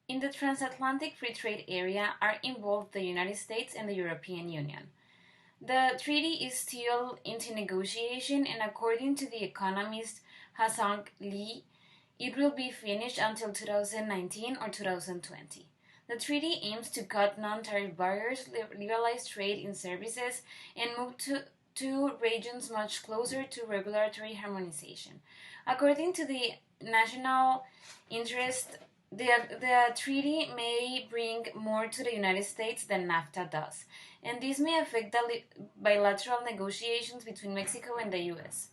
In the transatlantic free trade area are involved the United States and the European Union. The treaty is still into negotiation, and according to the economist Hassan Lee, it will be finished until 2019 or 2020. The treaty aims to cut non-tariff barriers, legalize trade in services, and move to regions much closer to regulatory harmonization. According to the national interest, the treaty may bring more to the United States than NAFTA does, and this may affect the bilateral negotiations between Mexico and the US.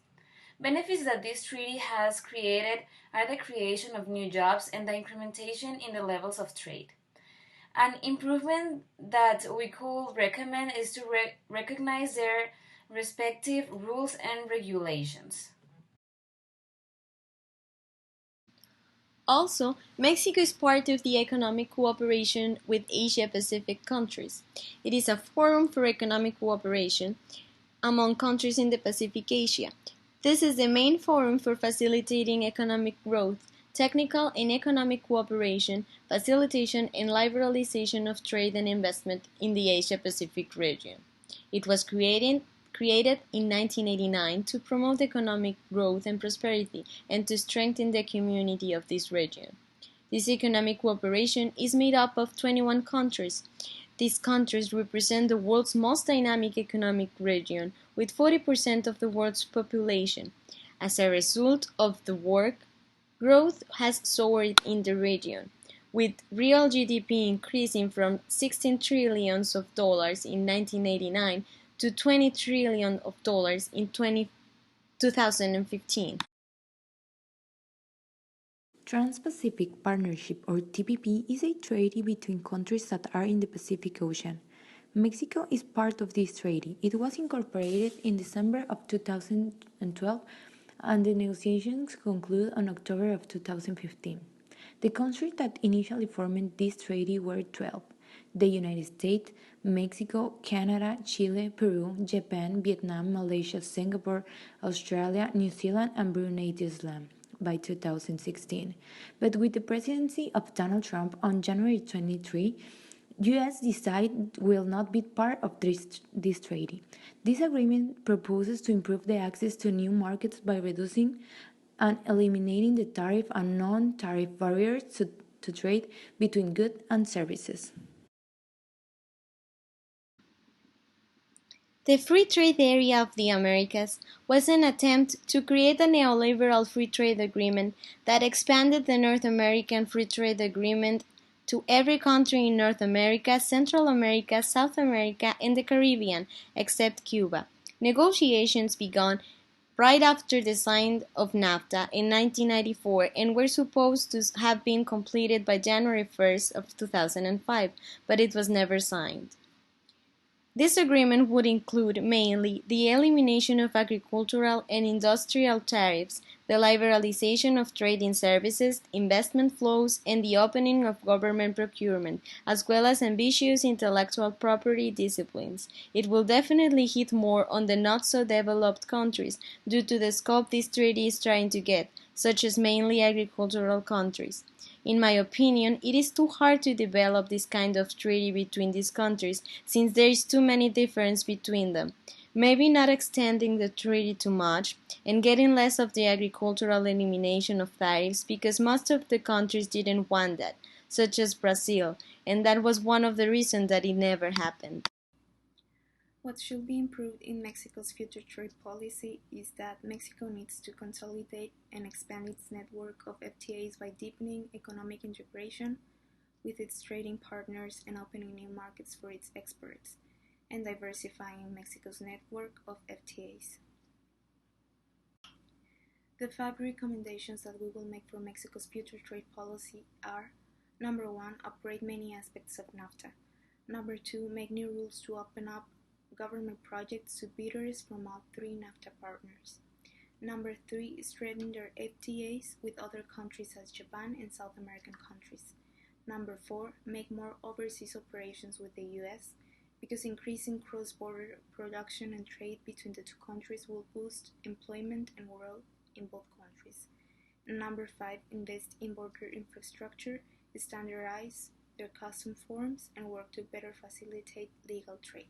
Benefits that this treaty has created are the creation of new jobs and the incrementation in the levels of trade. An improvement that we could recommend is to recognize their respective rules and regulations. Also, Mexico is part of the economic cooperation with Asia-Pacific countries. It is a forum for economic cooperation among countries in the Pacific Asia. This is the main forum for facilitating economic growth, technical and economic cooperation, facilitation and liberalization of trade and investment in the Asia-Pacific region. It was created in 1989 to promote economic growth and prosperity and to strengthen the community of this region. This economic cooperation is made up of 21 countries. These countries represent the world's most dynamic economic region, with 40% of the world's population. As a result of the work, growth has soared in the region, with real GDP increasing from $16 trillion in 1989 to $20 trillion in 2015. Trans-Pacific Partnership or TPP is a treaty between countries that are in the Pacific Ocean. Mexico is part of this treaty. It was incorporated in December of 2012 and the negotiations conclude on October of 2015. The countries that initially formed this treaty were 12: the United States, Mexico, Canada, Chile, Peru, Japan, Vietnam, Malaysia, Singapore, Australia, New Zealand, and Brunei Darussalam by 2016. But with the presidency of Donald Trump on January 23, US decided will not be part of this treaty. This agreement proposes to improve the access to new markets by reducing and eliminating the tariff and non-tariff barriers to trade between goods and services. The Free Trade Area of the Americas was an attempt to create a neoliberal free trade agreement that expanded the North American Free Trade Agreement to every country in North America, Central America, South America, and the Caribbean, except Cuba. Negotiations began right after the signing of NAFTA in 1994 and were supposed to have been completed by January 1st of 2005, but it was never signed. This agreement would include mainly the elimination of agricultural and industrial tariffs, the liberalization of trade in services, investment flows, and the opening of government procurement, as well as ambitious intellectual property disciplines. It will definitely hit more on the not-so-developed countries due to the scope this treaty is trying to get, such as mainly agricultural countries. In my opinion, it is too hard to develop this kind of treaty between these countries since there is too many differences between them. Maybe not extending the treaty too much and getting less of the agricultural elimination of tariffs because most of the countries didn't want that, such as Brazil, and that was one of the reasons that it never happened. What should be improved in Mexico's future trade policy is that Mexico needs to consolidate and expand its network of FTAs by deepening economic integration with its trading partners and opening new markets for its exports, and diversifying Mexico's network of FTAs. The 5 recommendations that we will make for Mexico's future trade policy are: number 1, upgrade many aspects of NAFTA. Number 2, make new rules to open up government projects to bidders from all 3 NAFTA partners. Number 3, strengthen their FTAs with other countries as Japan and South American countries. Number 4, make more overseas operations with the US, because increasing cross-border production and trade between the two countries will boost employment and growth in both countries. And number 5, invest in border infrastructure standardize their custom forms, and work to better facilitate legal trade.